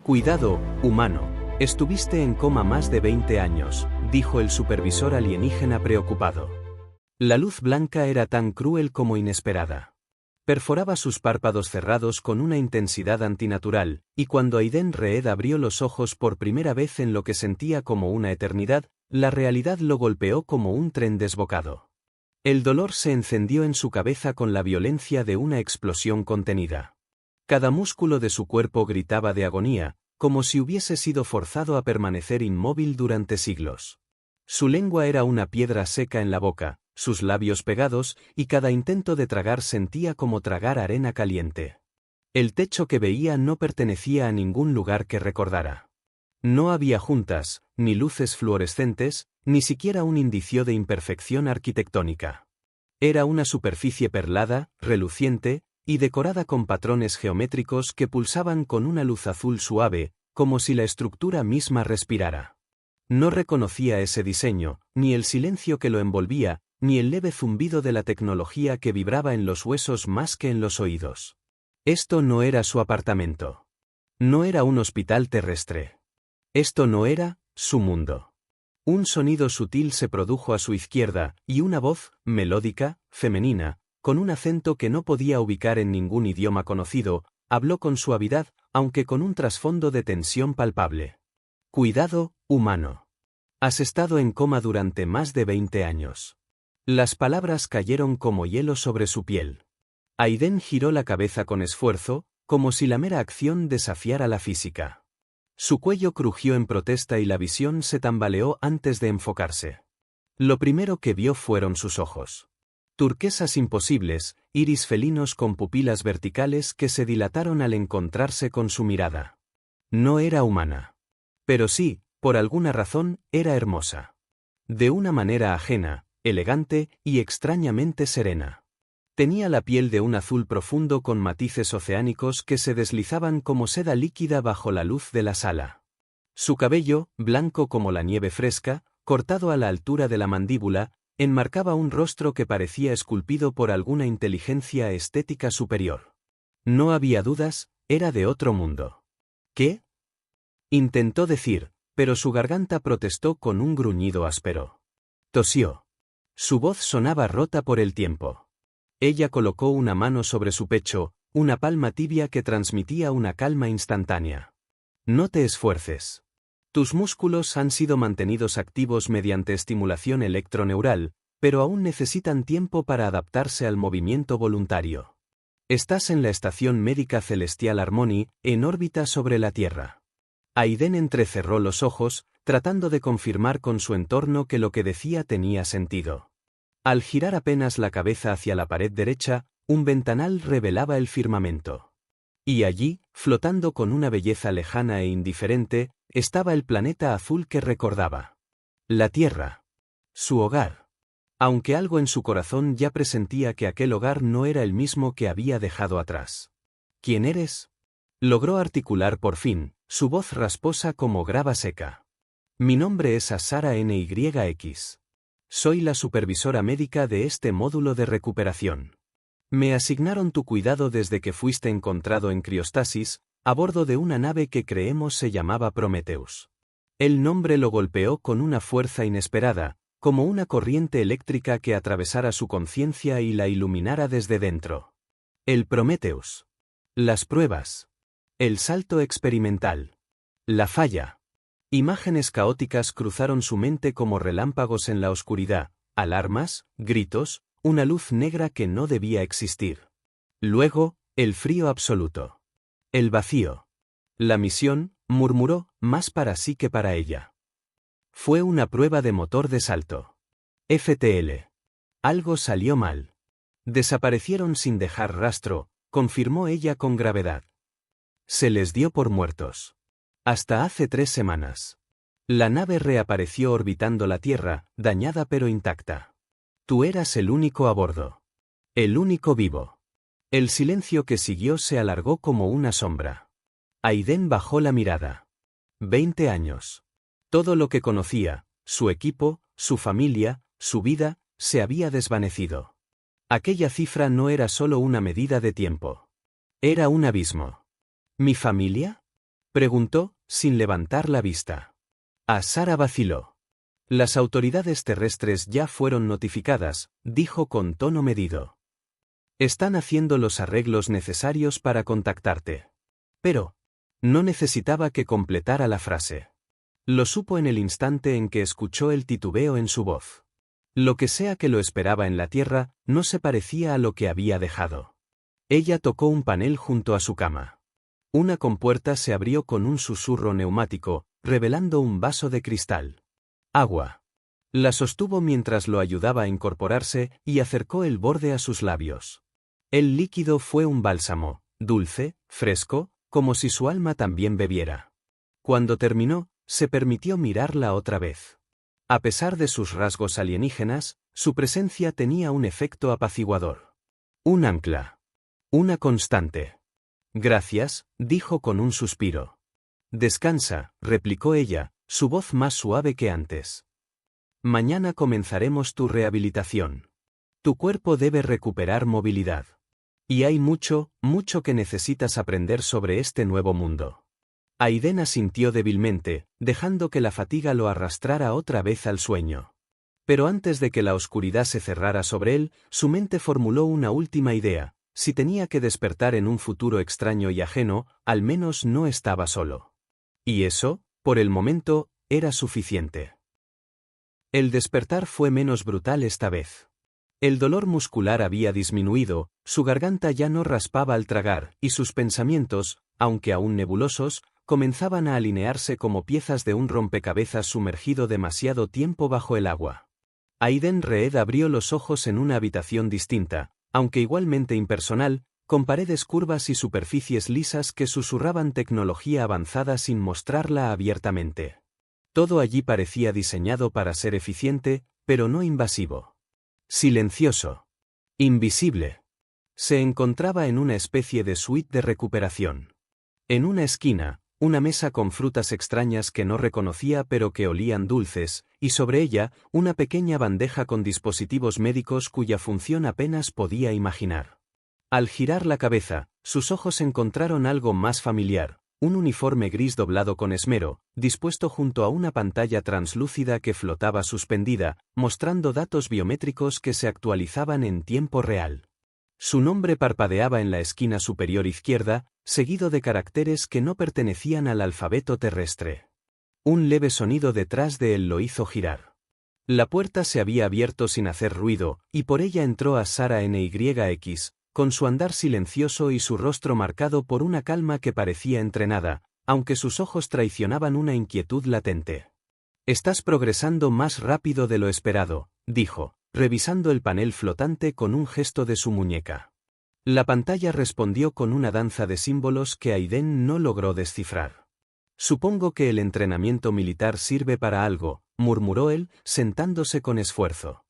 Cuidado, humano. Estuviste en coma más de 20 años, dijo el supervisor alienígena preocupado. La luz blanca era tan cruel como inesperada. Perforaba sus párpados cerrados con una intensidad antinatural, y cuando Aiden Reed abrió los ojos por primera vez en lo que sentía como una eternidad, la realidad lo golpeó como un tren desbocado. El dolor se encendió en su cabeza con la violencia de una explosión contenida. Cada músculo de su cuerpo gritaba de agonía, como si hubiese sido forzado a permanecer inmóvil durante siglos. Su lengua era una piedra seca en la boca, sus labios pegados, y cada intento de tragar sentía como tragar arena caliente. El techo que veía no pertenecía a ningún lugar que recordara. No había juntas, ni luces fluorescentes, ni siquiera un indicio de imperfección arquitectónica. Era una superficie perlada, reluciente, y decorada con patrones geométricos que pulsaban con una luz azul suave, como si la estructura misma respirara. No reconocía ese diseño, ni el silencio que lo envolvía, ni el leve zumbido de la tecnología que vibraba en los huesos más que en los oídos. Esto no era su apartamento. No era un hospital terrestre. Esto no era su mundo. Un sonido sutil se produjo a su izquierda, y una voz, melódica, femenina, con un acento que no podía ubicar en ningún idioma conocido, habló con suavidad, aunque con un trasfondo de tensión palpable. Cuidado, humano. Has estado en coma durante más de 20 años. Las palabras cayeron como hielo sobre su piel. Aiden giró la cabeza con esfuerzo, como si la mera acción desafiara la física. Su cuello crujió en protesta y la visión se tambaleó antes de enfocarse. Lo primero que vio fueron sus ojos. Turquesas imposibles, iris felinos con pupilas verticales que se dilataron al encontrarse con su mirada. No era humana. Pero sí, por alguna razón, era hermosa. De una manera ajena, elegante y extrañamente serena. Tenía la piel de un azul profundo con matices oceánicos que se deslizaban como seda líquida bajo la luz de la sala. Su cabello, blanco como la nieve fresca, cortado a la altura de la mandíbula, enmarcaba un rostro que parecía esculpido por alguna inteligencia estética superior. No había dudas, era de otro mundo. ¿Qué? Intentó decir, pero su garganta protestó con un gruñido áspero. Tosió. Su voz sonaba rota por el tiempo. Ella colocó una mano sobre su pecho, una palma tibia que transmitía una calma instantánea. No te esfuerces. Tus músculos han sido mantenidos activos mediante estimulación electroneural, pero aún necesitan tiempo para adaptarse al movimiento voluntario. Estás en la estación médica celestial Harmony, en órbita sobre la Tierra. Aiden entrecerró los ojos, tratando de confirmar con su entorno que lo que decía tenía sentido. Al girar apenas la cabeza hacia la pared derecha, un ventanal revelaba el firmamento. Y allí, flotando con una belleza lejana e indiferente, estaba el planeta azul que recordaba. La Tierra. Su hogar. Aunque algo en su corazón ya presentía que aquel hogar no era el mismo que había dejado atrás. ¿Quién eres? Logró articular por fin, su voz rasposa como grava seca. Mi nombre es Asara NYX. Soy la supervisora médica de este módulo de recuperación. Me asignaron tu cuidado desde que fuiste encontrado en criostasis, a bordo de una nave que creemos se llamaba Prometheus. El nombre lo golpeó con una fuerza inesperada, como una corriente eléctrica que atravesara su conciencia y la iluminara desde dentro. El Prometheus. Las pruebas. El salto experimental. La falla. Imágenes caóticas cruzaron su mente como relámpagos en la oscuridad, alarmas, gritos, una luz negra que no debía existir. Luego, el frío absoluto. El vacío. La misión, murmuró, más para sí que para ella. Fue una prueba de motor de salto. FTL. Algo salió mal. Desaparecieron sin dejar rastro, confirmó ella con gravedad. Se les dio por muertos. Hasta hace 3 semanas. La nave reapareció orbitando la Tierra, dañada pero intacta. Tú eras el único a bordo. El único vivo. El silencio que siguió se alargó como una sombra. Aiden bajó la mirada. 20 años. Todo lo que conocía, su equipo, su familia, su vida, se había desvanecido. Aquella cifra no era solo una medida de tiempo. Era un abismo. ¿Mi familia? Preguntó, sin levantar la vista. Sara vaciló. Las autoridades terrestres ya fueron notificadas, dijo con tono medido. Están haciendo los arreglos necesarios para contactarte. Pero no necesitaba que completara la frase. Lo supo en el instante en que escuchó el titubeo en su voz. Lo que sea que lo esperaba en la tierra, no se parecía a lo que había dejado. Ella tocó un panel junto a su cama. Una compuerta se abrió con un susurro neumático, revelando un vaso de cristal. Agua. La sostuvo mientras lo ayudaba a incorporarse y acercó el borde a sus labios. El líquido fue un bálsamo, dulce, fresco, como si su alma también bebiera. Cuando terminó, se permitió mirarla otra vez. A pesar de sus rasgos alienígenas, su presencia tenía un efecto apaciguador. Un ancla. Una constante. Gracias, dijo con un suspiro. Descansa, replicó ella, su voz más suave que antes. Mañana comenzaremos tu rehabilitación. Tu cuerpo debe recuperar movilidad. Y hay mucho, mucho que necesitas aprender sobre este nuevo mundo. Aiden asintió débilmente, dejando que la fatiga lo arrastrara otra vez al sueño. Pero antes de que la oscuridad se cerrara sobre él, su mente formuló una última idea: si tenía que despertar en un futuro extraño y ajeno, al menos no estaba solo. Y eso, por el momento, era suficiente. El despertar fue menos brutal esta vez. El dolor muscular había disminuido, su garganta ya no raspaba al tragar, y sus pensamientos, aunque aún nebulosos, comenzaban a alinearse como piezas de un rompecabezas sumergido demasiado tiempo bajo el agua. Aiden Reed abrió los ojos en una habitación distinta, aunque igualmente impersonal, con paredes curvas y superficies lisas que susurraban tecnología avanzada sin mostrarla abiertamente. Todo allí parecía diseñado para ser eficiente, pero no invasivo. Silencioso. Invisible. Se encontraba en una especie de suite de recuperación. En una esquina, una mesa con frutas extrañas que no reconocía pero que olían dulces, y sobre ella, una pequeña bandeja con dispositivos médicos cuya función apenas podía imaginar. Al girar la cabeza, sus ojos encontraron algo más familiar: un uniforme gris doblado con esmero, dispuesto junto a una pantalla translúcida que flotaba suspendida, mostrando datos biométricos que se actualizaban en tiempo real. Su nombre parpadeaba en la esquina superior izquierda, seguido de caracteres que no pertenecían al alfabeto terrestre. Un leve sonido detrás de él lo hizo girar. La puerta se había abierto sin hacer ruido, y por ella entró a Sara Nyx, con su andar silencioso y su rostro marcado por una calma que parecía entrenada, aunque sus ojos traicionaban una inquietud latente. «Estás progresando más rápido de lo esperado», dijo, revisando el panel flotante con un gesto de su muñeca. La pantalla respondió con una danza de símbolos que Aiden no logró descifrar. «Supongo que el entrenamiento militar sirve para algo», murmuró él, sentándose con esfuerzo.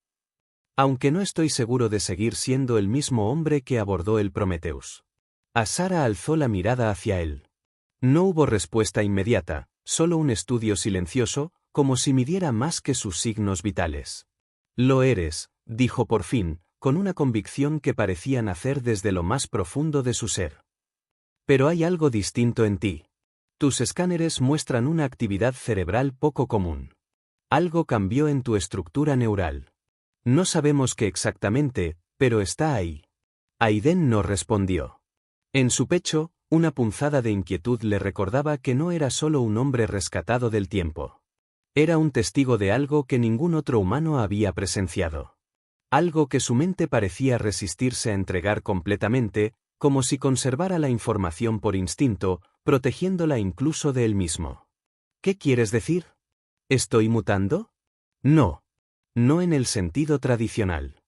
«Aunque no estoy seguro de seguir siendo el mismo hombre que abordó el Prometheus». Sara alzó la mirada hacia él. No hubo respuesta inmediata, solo un estudio silencioso, como si midiera más que sus signos vitales. «Lo eres», dijo por fin, con una convicción que parecía nacer desde lo más profundo de su ser. «Pero hay algo distinto en ti. Tus escáneres muestran una actividad cerebral poco común. Algo cambió en tu estructura neural. No sabemos qué exactamente, pero está ahí». Aiden no respondió. En su pecho, una punzada de inquietud le recordaba que no era solo un hombre rescatado del tiempo. Era un testigo de algo que ningún otro humano había presenciado. Algo que su mente parecía resistirse a entregar completamente, como si conservara la información por instinto, protegiéndola incluso de él mismo. «¿Qué quieres decir? ¿Estoy mutando?» «No. No en el sentido tradicional.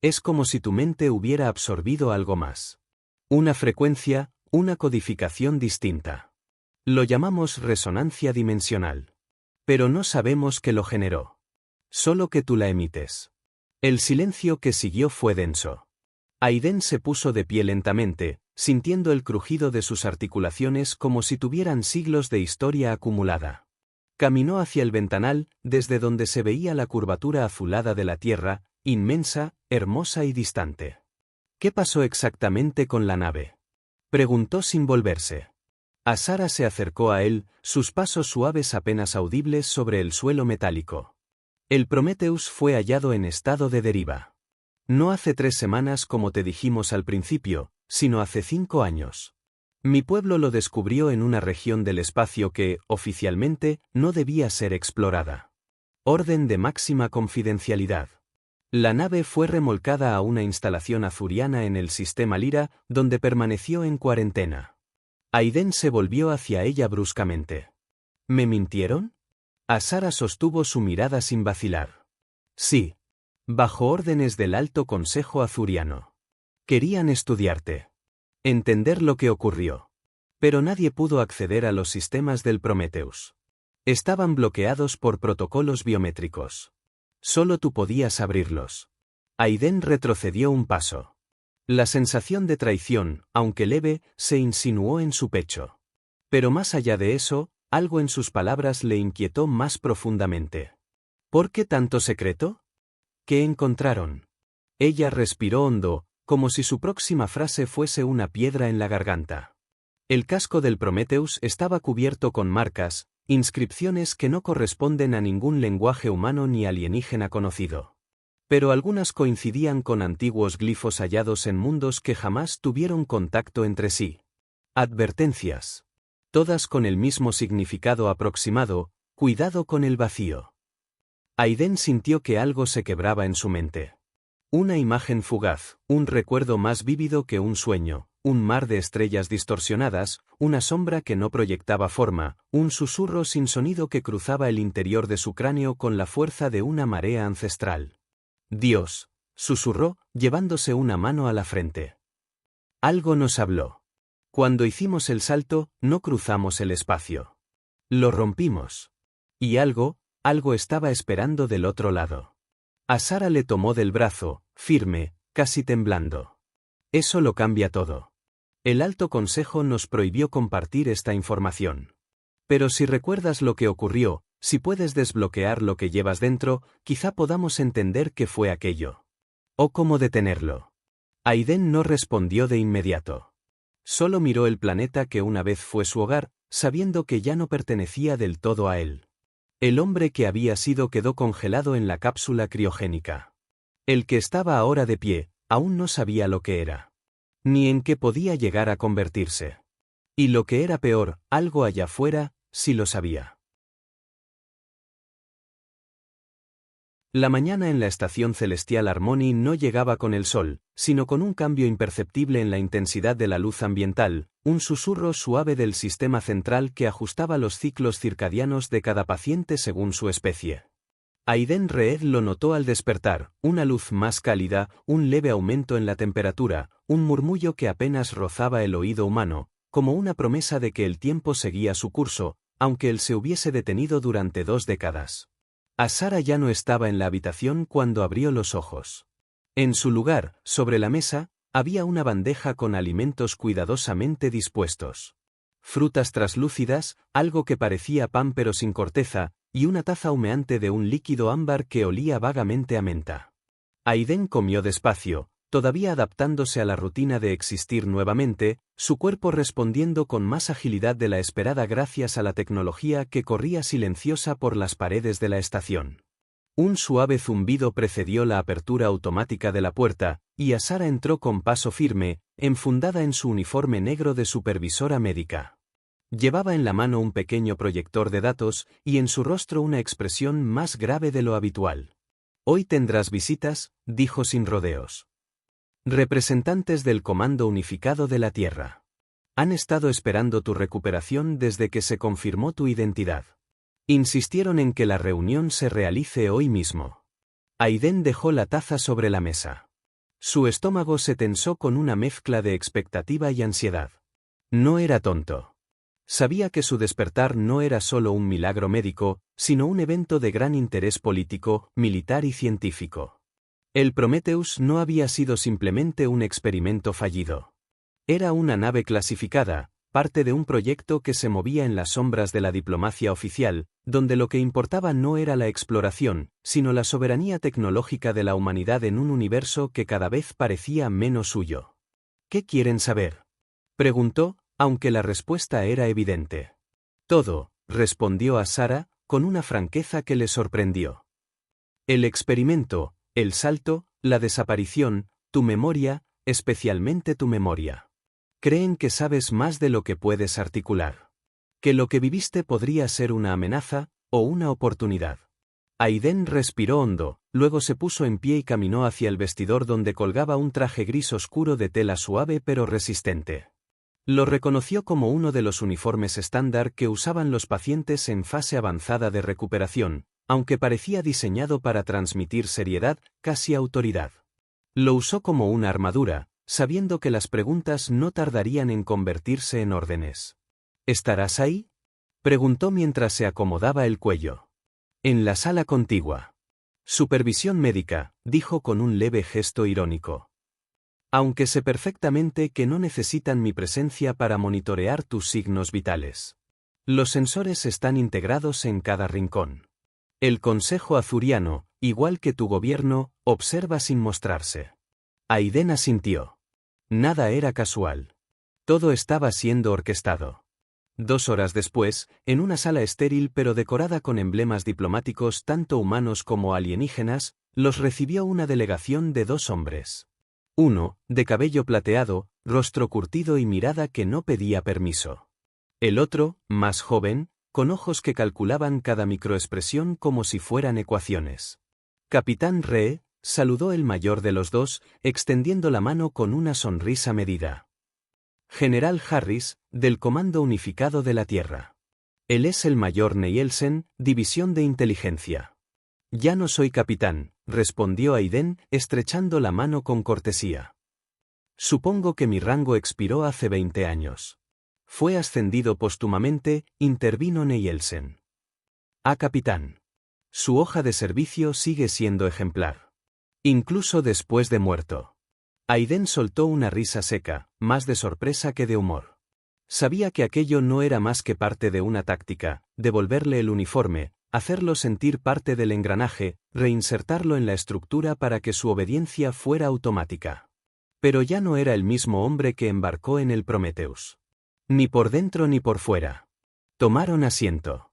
Es como si tu mente hubiera absorbido algo más. Una frecuencia, una codificación distinta. Lo llamamos resonancia dimensional. Pero no sabemos qué lo generó. Solo que tú la emites». El silencio que siguió fue denso. Aiden se puso de pie lentamente, sintiendo el crujido de sus articulaciones como si tuvieran siglos de historia acumulada. Caminó hacia el ventanal, desde donde se veía la curvatura azulada de la Tierra, inmensa, hermosa y distante. «¿Qué pasó exactamente con la nave?», preguntó sin volverse. Asara se acercó a él, sus pasos suaves apenas audibles sobre el suelo metálico. El Prometheus fue hallado en estado de deriva. No hace 3 semanas como te dijimos al principio, sino hace 5 años. Mi pueblo lo descubrió en una región del espacio que, oficialmente, no debía ser explorada. Orden de máxima confidencialidad. La nave fue remolcada a una instalación azuriana en el sistema Lyra, donde permaneció en cuarentena. Aiden se volvió hacia ella bruscamente. ¿Me mintieron? Asara sostuvo su mirada sin vacilar. Sí. Bajo órdenes del Alto Consejo Azuriano. Querían estudiarte. Entender lo que ocurrió. Pero nadie pudo acceder a los sistemas del Prometheus. Estaban bloqueados por protocolos biométricos. Solo tú podías abrirlos. Aiden retrocedió un paso. La sensación de traición, aunque leve, se insinuó en su pecho. Pero más allá de eso, algo en sus palabras le inquietó más profundamente. ¿Por qué tanto secreto? ¿Qué encontraron? Ella respiró hondo, como si su próxima frase fuese una piedra en la garganta. El casco del Prometheus estaba cubierto con marcas, inscripciones que no corresponden a ningún lenguaje humano ni alienígena conocido. Pero algunas coincidían con antiguos glifos hallados en mundos que jamás tuvieron contacto entre sí. Advertencias. Todas con el mismo significado aproximado: cuidado con el vacío. Aiden sintió que algo se quebraba en su mente. Una imagen fugaz, un recuerdo más vívido que un sueño, un mar de estrellas distorsionadas, una sombra que no proyectaba forma, un susurro sin sonido que cruzaba el interior de su cráneo con la fuerza de una marea ancestral. Dios, susurró, llevándose una mano a la frente. Algo nos habló. Cuando hicimos el salto, no cruzamos el espacio. Lo rompimos. Y algo estaba esperando del otro lado. Asara le tomó del brazo, firme, casi temblando. Eso lo cambia todo. El Alto Consejo nos prohibió compartir esta información. Pero si recuerdas lo que ocurrió, si puedes desbloquear lo que llevas dentro, quizá podamos entender qué fue aquello. O cómo detenerlo. Aiden no respondió de inmediato. Solo miró el planeta que una vez fue su hogar, sabiendo que ya no pertenecía del todo a él. El hombre que había sido quedó congelado en la cápsula criogénica. El que estaba ahora de pie, aún no sabía lo que era. Ni en qué podía llegar a convertirse. Y lo que era peor, algo allá afuera, sí lo sabía. La mañana en la estación celestial Harmony no llegaba con el sol, sino con un cambio imperceptible en la intensidad de la luz ambiental, un susurro suave del sistema central que ajustaba los ciclos circadianos de cada paciente según su especie. Aiden Reed lo notó al despertar, una luz más cálida, un leve aumento en la temperatura, un murmullo que apenas rozaba el oído humano, como una promesa de que el tiempo seguía su curso, aunque él se hubiese detenido durante 2 décadas. Asara ya no estaba en la habitación cuando abrió los ojos. En su lugar, sobre la mesa, había una bandeja con alimentos cuidadosamente dispuestos. Frutas traslúcidas, algo que parecía pan pero sin corteza, y una taza humeante de un líquido ámbar que olía vagamente a menta. Aiden comió despacio, todavía adaptándose a la rutina de existir nuevamente, su cuerpo respondiendo con más agilidad de la esperada gracias a la tecnología que corría silenciosa por las paredes de la estación. Un suave zumbido precedió la apertura automática de la puerta, y Asara entró con paso firme, enfundada en su uniforme negro de supervisora médica. Llevaba en la mano un pequeño proyector de datos, y en su rostro una expresión más grave de lo habitual. «Hoy tendrás visitas», dijo sin rodeos. «Representantes del Comando Unificado de la Tierra. Han estado esperando tu recuperación desde que se confirmó tu identidad. Insistieron en que la reunión se realice hoy mismo». Aiden dejó la taza sobre la mesa. Su estómago se tensó con una mezcla de expectativa y ansiedad. No era tonto. Sabía que su despertar no era solo un milagro médico, sino un evento de gran interés político, militar y científico. El Prometheus no había sido simplemente un experimento fallido. Era una nave clasificada, parte de un proyecto que se movía en las sombras de la diplomacia oficial, donde lo que importaba no era la exploración, sino la soberanía tecnológica de la humanidad en un universo que cada vez parecía menos suyo. «¿Qué quieren saber?», preguntó, aunque la respuesta era evidente. Todo, respondió a Sara, con una franqueza que le sorprendió. El experimento, el salto, la desaparición, tu memoria, especialmente tu memoria. Creen que sabes más de lo que puedes articular. Que lo que viviste podría ser una amenaza, o una oportunidad. Aiden respiró hondo, luego se puso en pie y caminó hacia el vestidor donde colgaba un traje gris oscuro de tela suave pero resistente. Lo reconoció como uno de los uniformes estándar que usaban los pacientes en fase avanzada de recuperación, aunque parecía diseñado para transmitir seriedad, casi autoridad. Lo usó como una armadura, sabiendo que las preguntas no tardarían en convertirse en órdenes. ¿Estarás ahí?, preguntó mientras se acomodaba el cuello. En la sala contigua. Supervisión médica, dijo con un leve gesto irónico. Aunque sé perfectamente que no necesitan mi presencia para monitorear tus signos vitales. Los sensores están integrados en cada rincón. El Consejo Azuriano, igual que tu gobierno, observa sin mostrarse. Aiden asintió. Nada era casual. Todo estaba siendo orquestado. 2 horas después, en una sala estéril pero decorada con emblemas diplomáticos tanto humanos como alienígenas, los recibió una delegación de 2 hombres. Uno, de cabello plateado, rostro curtido y mirada que no pedía permiso. El otro, más joven, con ojos que calculaban cada microexpresión como si fueran ecuaciones. Capitán Ree, saludó el mayor de los dos, extendiendo la mano con una sonrisa medida. General Harris, del Comando Unificado de la Tierra. Él es el mayor Nielsen, División de Inteligencia. Ya no soy capitán, respondió Aiden, estrechando la mano con cortesía. Supongo que mi rango expiró hace 20 años. Fue ascendido póstumamente, intervino Nielsen. A capitán. Su hoja de servicio sigue siendo ejemplar. Incluso después de muerto. Aiden soltó una risa seca, más de sorpresa que de humor. Sabía que aquello no era más que parte de una táctica, devolverle el uniforme, hacerlo sentir parte del engranaje, reinsertarlo en la estructura para que su obediencia fuera automática. Pero ya no era el mismo hombre que embarcó en el Prometheus. Ni por dentro ni por fuera. Tomaron asiento.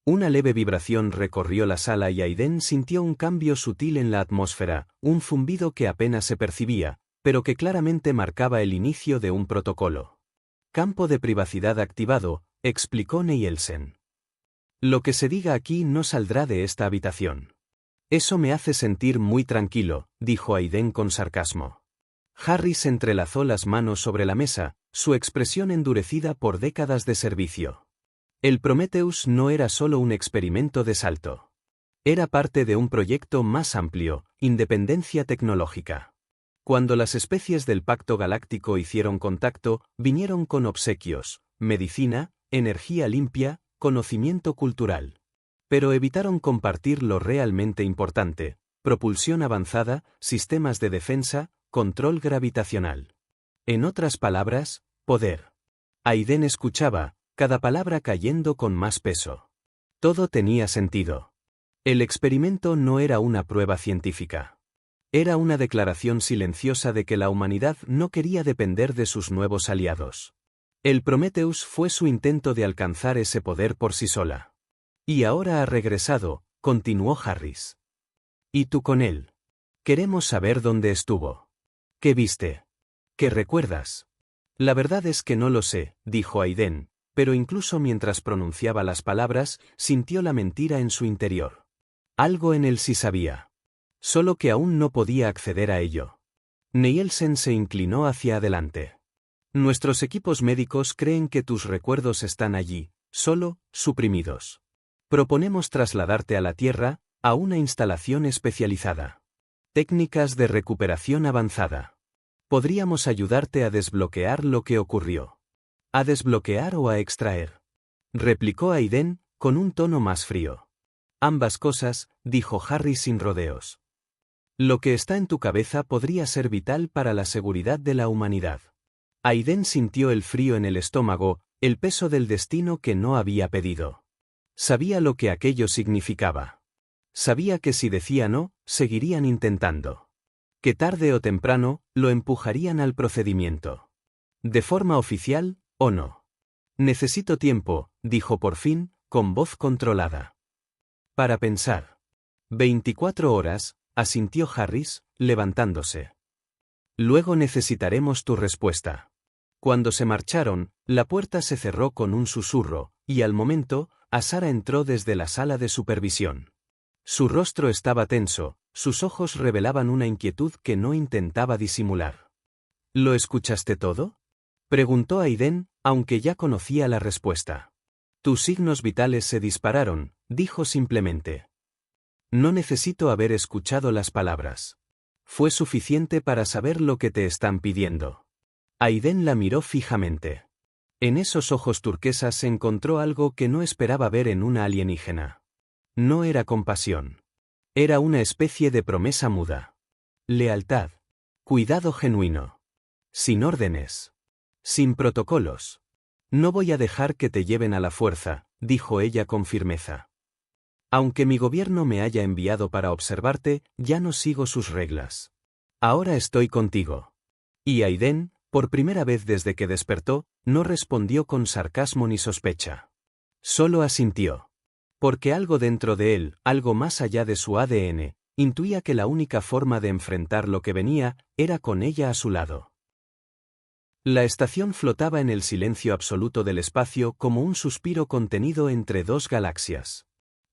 Una leve vibración recorrió la sala y Aiden sintió un cambio sutil en la atmósfera, un zumbido que apenas se percibía, pero que claramente marcaba el inicio de un protocolo. Campo de privacidad activado, explicó Nielsen. Lo que se diga aquí no saldrá de esta habitación. Eso me hace sentir muy tranquilo, dijo Aiden con sarcasmo. Harris entrelazó las manos sobre la mesa, su expresión endurecida por décadas de servicio. El Prometheus no era solo un experimento de salto. Era parte de un proyecto más amplio, independencia tecnológica. Cuando las especies del Pacto Galáctico hicieron contacto, vinieron con obsequios, medicina, energía limpia, conocimiento cultural. Pero evitaron compartir lo realmente importante: propulsión avanzada, sistemas de defensa, control gravitacional. En otras palabras, poder. Aiden escuchaba, cada palabra cayendo con más peso. Todo tenía sentido. El experimento no era una prueba científica. Era una declaración silenciosa de que la humanidad no quería depender de sus nuevos aliados. El Prometheus fue su intento de alcanzar ese poder por sí sola. Y ahora ha regresado, continuó Harris. ¿Y tú con él? Queremos saber dónde estuvo. ¿Qué viste? ¿Qué recuerdas? La verdad es que no lo sé, dijo Aiden, pero incluso mientras pronunciaba las palabras, sintió la mentira en su interior. Algo en él sí sabía. Solo que aún no podía acceder a ello. Nielsen se inclinó hacia adelante. Nuestros equipos médicos creen que tus recuerdos están allí, solo, suprimidos. Proponemos trasladarte a la Tierra, a una instalación especializada. Técnicas de recuperación avanzada. Podríamos ayudarte a desbloquear lo que ocurrió. ¿A desbloquear o a extraer?, replicó Aiden, con un tono más frío. Ambas cosas, dijo Harry sin rodeos. Lo que está en tu cabeza podría ser vital para la seguridad de la humanidad. Aiden sintió el frío en el estómago, el peso del destino que no había pedido. Sabía lo que aquello significaba. Sabía que si decía no, seguirían intentando. Que tarde o temprano, lo empujarían al procedimiento. De forma oficial, ¿O no? Necesito tiempo, dijo por fin, con voz controlada. Para pensar. 24 horas, asintió Harris, levantándose. Luego necesitaremos tu respuesta. Cuando se marcharon, la puerta se cerró con un susurro, y al momento, Asara entró desde la sala de supervisión. Su rostro estaba tenso, sus ojos revelaban una inquietud que no intentaba disimular. ¿Lo escuchaste todo? Preguntó Aiden, aunque ya conocía la respuesta. Tus signos vitales se dispararon, dijo simplemente. No necesito haber escuchado las palabras. Fue suficiente para saber lo que te están pidiendo. Aiden la miró fijamente. En esos ojos turquesas se encontró algo que no esperaba ver en una alienígena. No era compasión. Era una especie de promesa muda. Lealtad. Cuidado genuino. Sin órdenes. Sin protocolos. No voy a dejar que te lleven a la fuerza, dijo ella con firmeza. Aunque mi gobierno me haya enviado para observarte, ya no sigo sus reglas. Ahora estoy contigo. Y Aiden, por primera vez desde que despertó, no respondió con sarcasmo ni sospecha. Solo asintió. Porque algo dentro de él, algo más allá de su ADN, intuía que la única forma de enfrentar lo que venía, era con ella a su lado. La estación flotaba en el silencio absoluto del espacio como un suspiro contenido entre dos galaxias.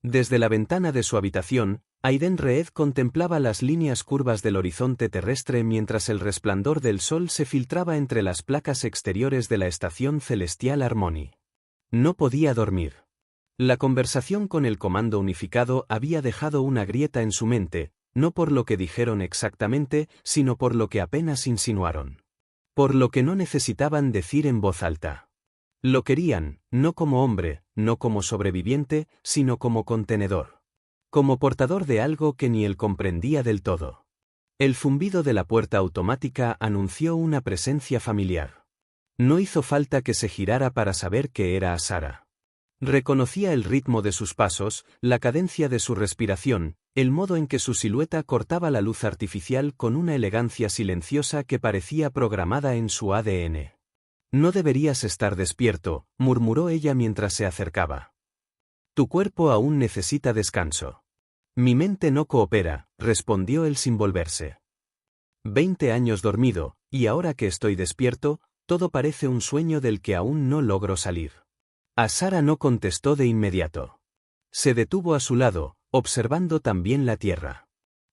Desde la ventana de su habitación, Aiden Reed contemplaba las líneas curvas del horizonte terrestre mientras el resplandor del sol se filtraba entre las placas exteriores de la estación celestial Harmony. No podía dormir. La conversación con el Comando Unificado había dejado una grieta en su mente, no por lo que dijeron exactamente, sino por lo que apenas insinuaron. Por lo que no necesitaban decir en voz alta. Lo querían, no como hombre, no como sobreviviente, sino como contenedor. Como portador de algo que ni él comprendía del todo. El zumbido de la puerta automática anunció una presencia familiar. No hizo falta que se girara para saber que era Asara. Reconocía el ritmo de sus pasos, la cadencia de su respiración, el modo en que su silueta cortaba la luz artificial con una elegancia silenciosa que parecía programada en su ADN. No deberías estar despierto, murmuró ella mientras se acercaba. Tu cuerpo aún necesita descanso. Mi mente no coopera, respondió él sin volverse. 20 años dormido, y ahora que estoy despierto, todo parece un sueño del que aún no logro salir. Asara no contestó de inmediato. Se detuvo a su lado, observando también la Tierra.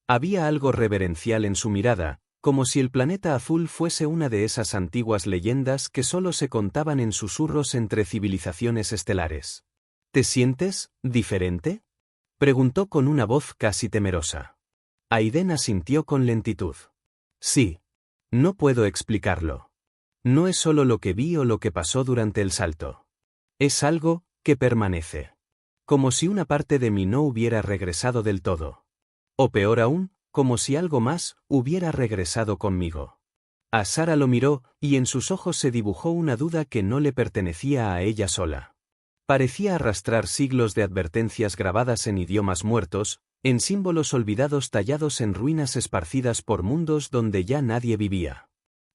Había algo reverencial en su mirada, como si el planeta azul fuese una de esas antiguas leyendas que solo se contaban en susurros entre civilizaciones estelares. ¿Te sientes diferente?, preguntó con una voz casi temerosa. Aiden asintió con lentitud. Sí. No puedo explicarlo. No es solo lo que vi o lo que pasó durante el salto. Es algo que permanece. Como si una parte de mí no hubiera regresado del todo. O peor aún, como si algo más hubiera regresado conmigo. Asara lo miró, y en sus ojos se dibujó una duda que no le pertenecía a ella sola. Parecía arrastrar siglos de advertencias grabadas en idiomas muertos, en símbolos olvidados tallados en ruinas esparcidas por mundos donde ya nadie vivía.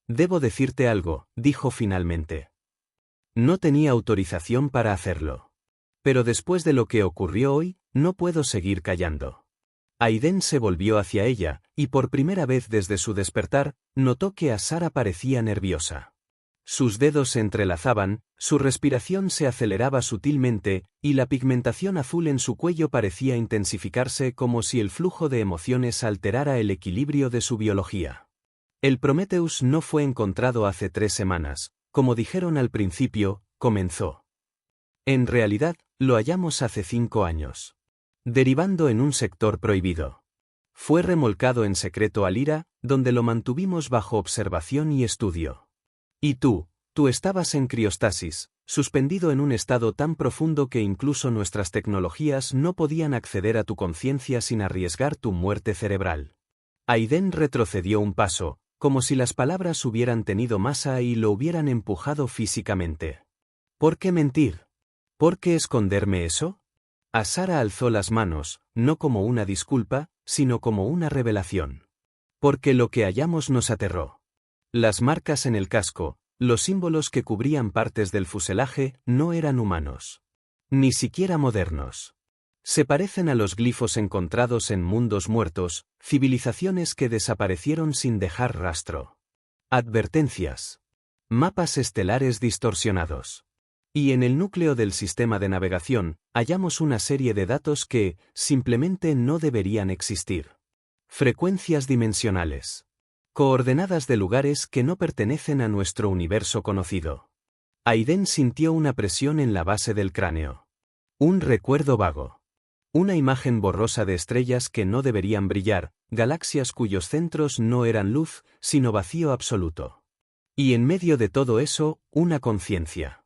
Debo decirte algo, dijo finalmente. No tenía autorización para hacerlo. Pero después de lo que ocurrió hoy, no puedo seguir callando. Aiden se volvió hacia ella, y por primera vez desde su despertar, notó que Asara parecía nerviosa. Sus dedos se entrelazaban, su respiración se aceleraba sutilmente, y la pigmentación azul en su cuello parecía intensificarse como si el flujo de emociones alterara el equilibrio de su biología. El Prometheus no fue encontrado hace 3 semanas, como dijeron al principio, comenzó. En realidad, lo hallamos hace 5 años. Derivando en un sector prohibido. Fue remolcado en secreto a Lyra, donde lo mantuvimos bajo observación y estudio. Y tú estabas en criostasis, suspendido en un estado tan profundo que incluso nuestras tecnologías no podían acceder a tu conciencia sin arriesgar tu muerte cerebral. Aiden retrocedió un paso, como si las palabras hubieran tenido masa y lo hubieran empujado físicamente. ¿Por qué mentir? ¿Por qué esconderme eso? Asara alzó las manos, no como una disculpa, sino como una revelación. Porque lo que hallamos nos aterró. Las marcas en el casco, los símbolos que cubrían partes del fuselaje no eran humanos. Ni siquiera modernos. Se parecen a los glifos encontrados en mundos muertos, civilizaciones que desaparecieron sin dejar rastro. Advertencias. Mapas estelares distorsionados. Y en el núcleo del sistema de navegación, hallamos una serie de datos que, simplemente no deberían existir. Frecuencias dimensionales. Coordenadas de lugares que no pertenecen a nuestro universo conocido. Aiden sintió una presión en la base del cráneo. Un recuerdo vago. Una imagen borrosa de estrellas que no deberían brillar, galaxias cuyos centros no eran luz, sino vacío absoluto. Y en medio de todo eso, una conciencia.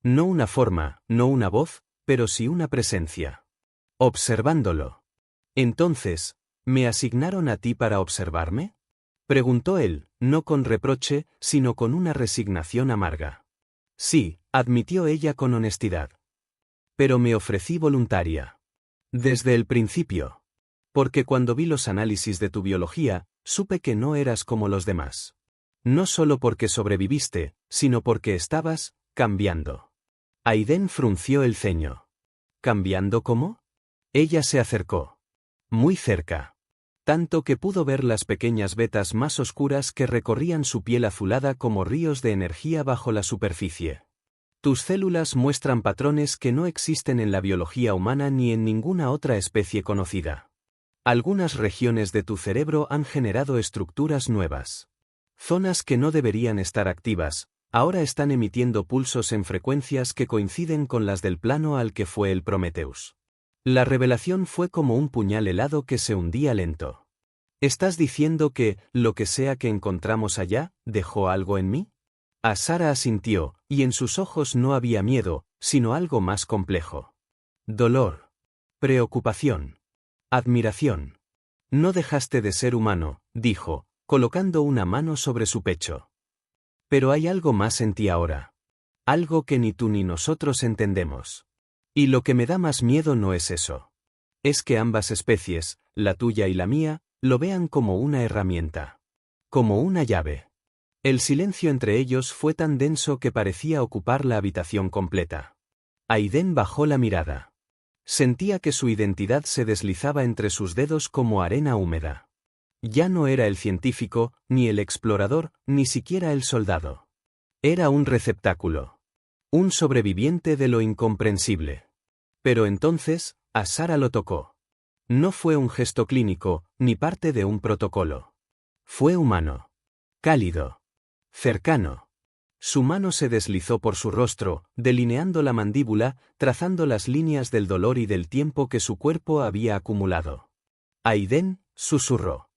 No una forma, no una voz, pero sí una presencia. Observándolo. Entonces, ¿me asignaron a ti para observarme? Preguntó él, no con reproche, sino con una resignación amarga. Sí, admitió ella con honestidad. Pero me ofrecí voluntaria. Desde el principio. Porque cuando vi los análisis de tu biología, supe que no eras como los demás. No solo porque sobreviviste, sino porque estabas cambiando. Aiden frunció el ceño. ¿Cambiando cómo? Ella se acercó. Muy cerca. Tanto que pudo ver las pequeñas vetas más oscuras que recorrían su piel azulada como ríos de energía bajo la superficie. Tus células muestran patrones que no existen en la biología humana ni en ninguna otra especie conocida. Algunas regiones de tu cerebro han generado estructuras nuevas. Zonas que no deberían estar activas, ahora están emitiendo pulsos en frecuencias que coinciden con las del plano al que fue el Prometheus. La revelación fue como un puñal helado que se hundía lento. ¿Estás diciendo que, lo que sea que encontramos allá, dejó algo en mí? Asara asintió, y en sus ojos no había miedo, sino algo más complejo. Dolor. Preocupación. Admiración. No dejaste de ser humano, dijo, colocando una mano sobre su pecho. Pero hay algo más en ti ahora. Algo que ni tú ni nosotros entendemos. Y lo que me da más miedo no es eso. Es que ambas especies, la tuya y la mía, lo vean como una herramienta. Como una llave. El silencio entre ellos fue tan denso que parecía ocupar la habitación completa. Aiden bajó la mirada. Sentía que su identidad se deslizaba entre sus dedos como arena húmeda. Ya no era el científico, ni el explorador, ni siquiera el soldado. Era un receptáculo. Un sobreviviente de lo incomprensible. Pero entonces, Asara lo tocó. No fue un gesto clínico, ni parte de un protocolo. Fue humano. Cálido. Cercano. Su mano se deslizó por su rostro, delineando la mandíbula, trazando las líneas del dolor y del tiempo que su cuerpo había acumulado. Aiden, susurró.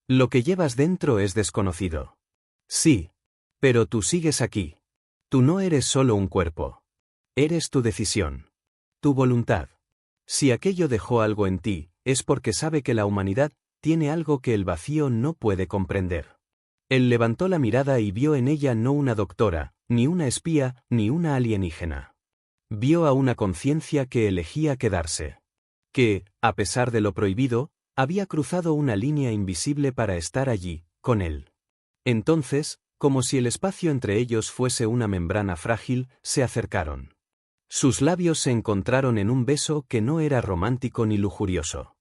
Lo que llevas dentro es desconocido. Sí. Pero tú sigues aquí. Tú no eres solo un cuerpo. Eres tu decisión. Tu voluntad. Si aquello dejó algo en ti, es porque sabe que la humanidad tiene algo que el vacío no puede comprender. Él levantó la mirada y vio en ella no una doctora, ni una espía, ni una alienígena. Vio a una conciencia que elegía quedarse. Que, a pesar de lo prohibido, había cruzado una línea invisible para estar allí, con él. Entonces, como si el espacio entre ellos fuese una membrana frágil, se acercaron. Sus labios se encontraron en un beso que no era romántico ni lujurioso.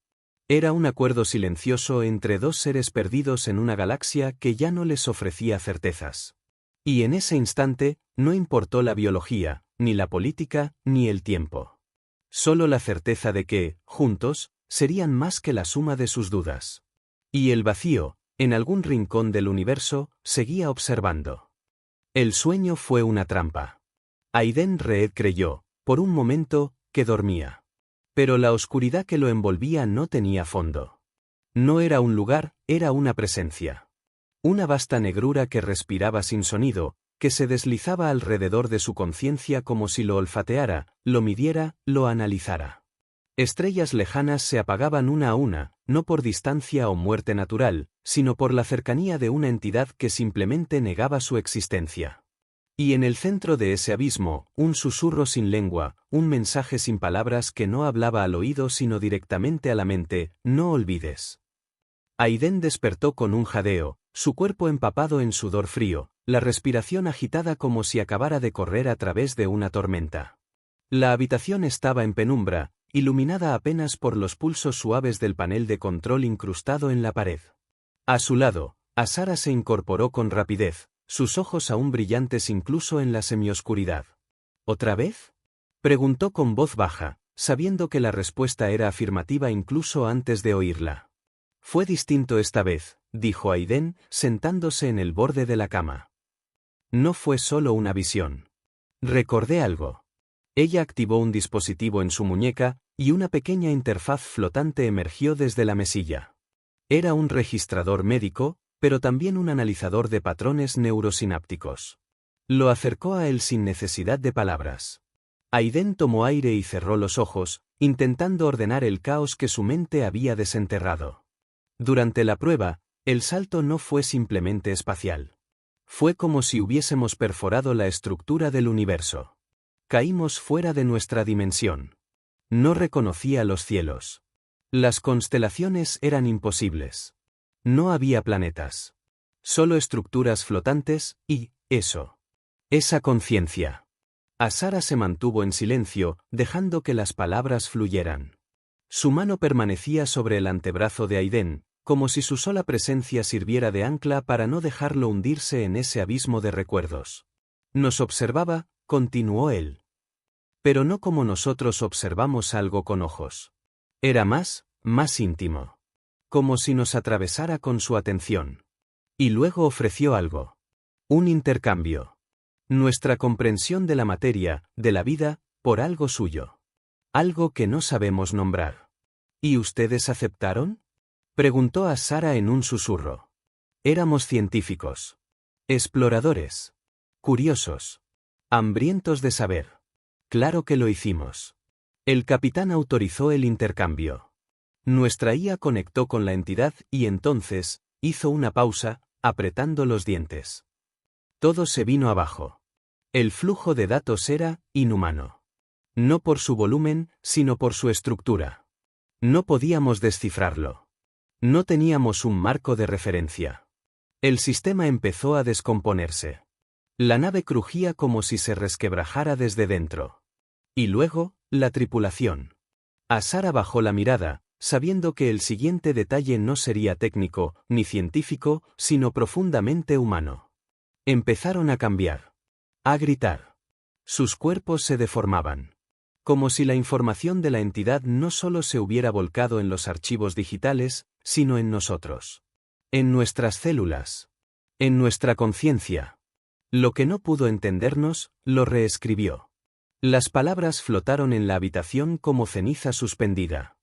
Era un acuerdo silencioso entre dos seres perdidos en una galaxia que ya no les ofrecía certezas. Y en ese instante, no importó la biología, ni la política, ni el tiempo. Solo la certeza de que, juntos, serían más que la suma de sus dudas. Y el vacío, en algún rincón del universo, seguía observando. El sueño fue una trampa. Aiden Reed creyó, por un momento, que dormía. Pero la oscuridad que lo envolvía no tenía fondo. No era un lugar, era una presencia. Una vasta negrura que respiraba sin sonido, que se deslizaba alrededor de su conciencia como si lo olfateara, lo midiera, lo analizara. Estrellas lejanas se apagaban una a una, no por distancia o muerte natural, sino por la cercanía de una entidad que simplemente negaba su existencia. Y en el centro de ese abismo, un susurro sin lengua, un mensaje sin palabras que no hablaba al oído sino directamente a la mente: no olvides. Aiden despertó con un jadeo, su cuerpo empapado en sudor frío, la respiración agitada como si acabara de correr a través de una tormenta. La habitación estaba en penumbra, iluminada apenas por los pulsos suaves del panel de control incrustado en la pared. A su lado, Asara se incorporó con rapidez, sus ojos aún brillantes incluso en la semioscuridad. ¿Otra vez?, preguntó con voz baja, sabiendo que la respuesta era afirmativa incluso antes de oírla. Fue distinto esta vez, dijo Aiden, sentándose en el borde de la cama. No fue solo una visión. Recordé algo. Ella activó un dispositivo en su muñeca, y una pequeña interfaz flotante emergió desde la mesilla. Era un registrador médico, pero también un analizador de patrones neurosinápticos. Lo acercó a él sin necesidad de palabras. Aiden tomó aire y cerró los ojos, intentando ordenar el caos que su mente había desenterrado. Durante la prueba, el salto no fue simplemente espacial. Fue como si hubiésemos perforado la estructura del universo. Caímos fuera de nuestra dimensión. No reconocía los cielos. Las constelaciones eran imposibles. No había planetas. Solo estructuras flotantes y, esa conciencia. Asara se mantuvo en silencio, dejando que las palabras fluyeran. Su mano permanecía sobre el antebrazo de Aiden, como si su sola presencia sirviera de ancla para no dejarlo hundirse en ese abismo de recuerdos. Nos observaba, continuó él. Pero no como nosotros observamos algo con ojos. Era más íntimo. Como si nos atravesara con su atención. Y luego ofreció algo. Un intercambio. Nuestra comprensión de la materia, de la vida, por algo suyo. Algo que no sabemos nombrar. ¿Y ustedes aceptaron?, preguntó a Sara en un susurro. Éramos científicos. Exploradores. Curiosos. Hambrientos de saber. Claro que lo hicimos. El capitán autorizó el intercambio. Nuestra IA conectó con la entidad y entonces, hizo una pausa, apretando los dientes. Todo se vino abajo. El flujo de datos era inhumano. No por su volumen, sino por su estructura. No podíamos descifrarlo. No teníamos un marco de referencia. El sistema empezó a descomponerse. La nave crujía como si se resquebrajara desde dentro. Y luego, la tripulación. Asara bajó la mirada, sabiendo que el siguiente detalle no sería técnico, ni científico, sino profundamente humano. Empezaron a cambiar. A gritar. Sus cuerpos se deformaban. Como si la información de la entidad no solo se hubiera volcado en los archivos digitales, sino en nosotros. En nuestras células. En nuestra conciencia. Lo que no pudo entendernos, lo reescribió. Las palabras flotaron en la habitación como ceniza suspendida.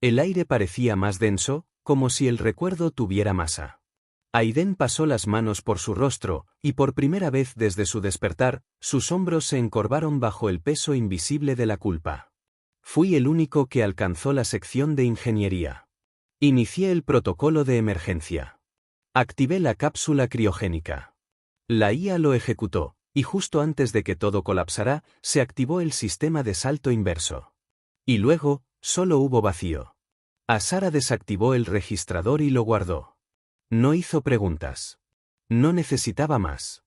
El aire parecía más denso, como si el recuerdo tuviera masa. Aiden pasó las manos por su rostro, y por primera vez desde su despertar, sus hombros se encorvaron bajo el peso invisible de la culpa. Fui el único que alcanzó la sección de ingeniería. Inicié el protocolo de emergencia. Activé la cápsula criogénica. La IA lo ejecutó, y justo antes de que todo colapsara, se activó el sistema de salto inverso. Y luego, solo hubo vacío. Asara desactivó el registrador y lo guardó. No hizo preguntas. No necesitaba más.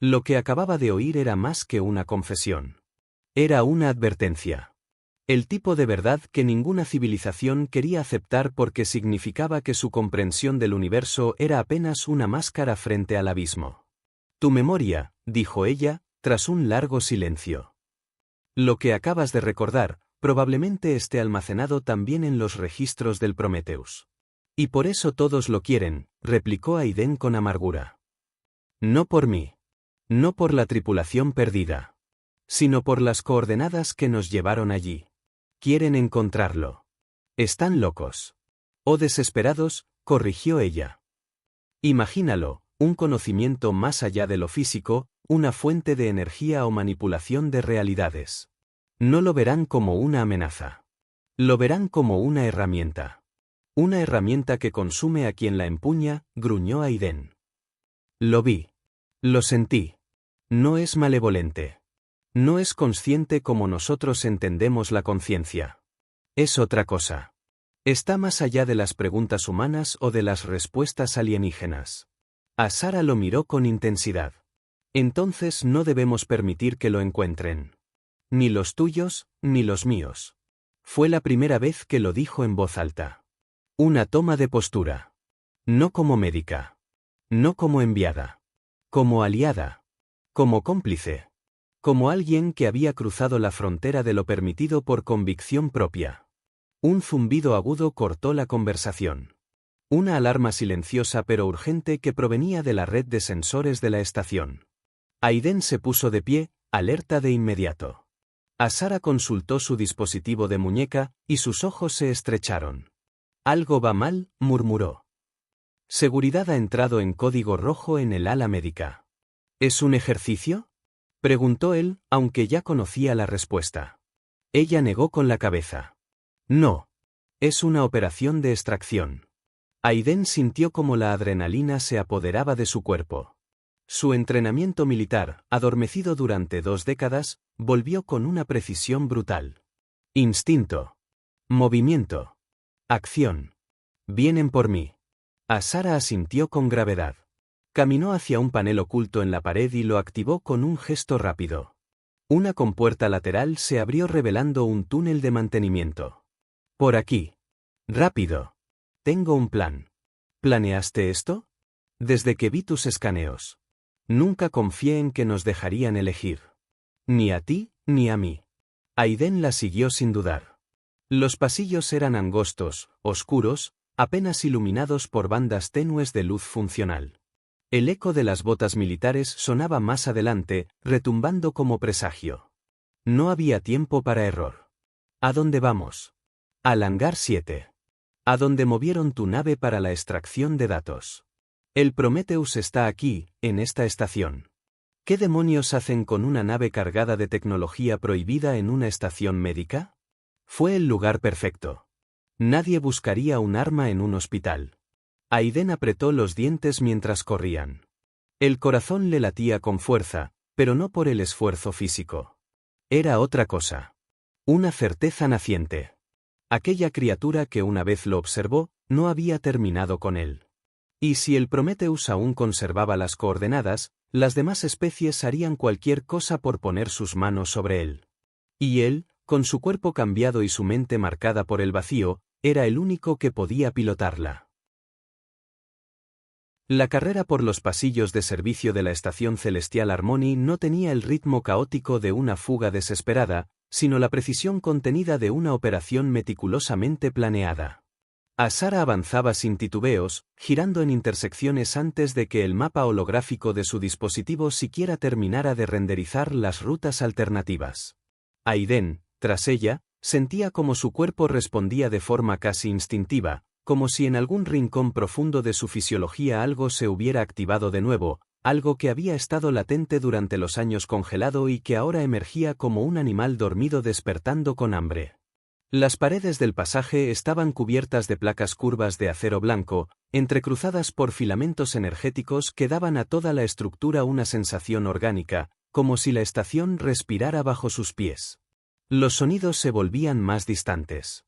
Lo que acababa de oír era más que una confesión. Era una advertencia. El tipo de verdad que ninguna civilización quería aceptar porque significaba que su comprensión del universo era apenas una máscara frente al abismo. Tu memoria, dijo ella, tras un largo silencio. Lo que acabas de recordar, probablemente esté almacenado también en los registros del Prometheus. Y por eso todos lo quieren, replicó Aiden con amargura. No por mí. No por la tripulación perdida. Sino por las coordenadas que nos llevaron allí. Quieren encontrarlo. Están locos. O desesperados, corrigió ella. Imagínalo, un conocimiento más allá de lo físico, una fuente de energía o manipulación de realidades. No lo verán como una amenaza. Lo verán como una herramienta. Una herramienta que consume a quien la empuña, gruñó Aiden. Lo vi. Lo sentí. No es malevolente. No es consciente como nosotros entendemos la conciencia. Es otra cosa. Está más allá de las preguntas humanas o de las respuestas alienígenas. Asara lo miró con intensidad. Entonces no debemos permitir que lo encuentren. Ni los tuyos, ni los míos. Fue la primera vez que lo dijo en voz alta. Una toma de postura. No como médica. No como enviada. Como aliada. Como cómplice. Como alguien que había cruzado la frontera de lo permitido por convicción propia. Un zumbido agudo cortó la conversación. Una alarma silenciosa pero urgente que provenía de la red de sensores de la estación. Aiden se puso de pie, alerta de inmediato. Asara consultó su dispositivo de muñeca, y sus ojos se estrecharon. Algo va mal, murmuró. Seguridad ha entrado en código rojo en el ala médica. ¿Es un ejercicio?, preguntó él, aunque ya conocía la respuesta. Ella negó con la cabeza. No. Es una operación de extracción. Aiden sintió como la adrenalina se apoderaba de su cuerpo. Su entrenamiento militar, adormecido durante 2 décadas, volvió con una precisión brutal. Instinto. Movimiento. Acción. Vienen por mí. Asara asintió con gravedad. Caminó hacia un panel oculto en la pared y lo activó con un gesto rápido. Una compuerta lateral se abrió revelando un túnel de mantenimiento. Por aquí. Rápido. Tengo un plan. ¿Planeaste esto? Desde que vi tus escaneos. Nunca confié en que nos dejarían elegir. Ni a ti, ni a mí. Aiden la siguió sin dudar. Los pasillos eran angostos, oscuros, apenas iluminados por bandas tenues de luz funcional. El eco de las botas militares sonaba más adelante, retumbando como presagio. No había tiempo para error. ¿A dónde vamos? Al hangar 7. A donde movieron tu nave para la extracción de datos. El Prometheus está aquí, en esta estación. ¿Qué demonios hacen con una nave cargada de tecnología prohibida en una estación médica? Fue el lugar perfecto. Nadie buscaría un arma en un hospital. Aiden apretó los dientes mientras corrían. El corazón le latía con fuerza, pero no por el esfuerzo físico. Era otra cosa. Una certeza naciente. Aquella criatura que una vez lo observó, no había terminado con él. Y si el Prometheus aún conservaba las coordenadas, las demás especies harían cualquier cosa por poner sus manos sobre él. Y él, con su cuerpo cambiado y su mente marcada por el vacío, era el único que podía pilotarla. La carrera por los pasillos de servicio de la estación celestial Harmony no tenía el ritmo caótico de una fuga desesperada, sino la precisión contenida de una operación meticulosamente planeada. Asara avanzaba sin titubeos, girando en intersecciones antes de que el mapa holográfico de su dispositivo siquiera terminara de renderizar las rutas alternativas. Aiden, tras ella, sentía como su cuerpo respondía de forma casi instintiva, como si en algún rincón profundo de su fisiología algo se hubiera activado de nuevo, algo que había estado latente durante los años congelado y que ahora emergía como un animal dormido despertando con hambre. Las paredes del pasaje estaban cubiertas de placas curvas de acero blanco, entrecruzadas por filamentos energéticos que daban a toda la estructura una sensación orgánica, como si la estación respirara bajo sus pies. Los sonidos se volvían más distantes.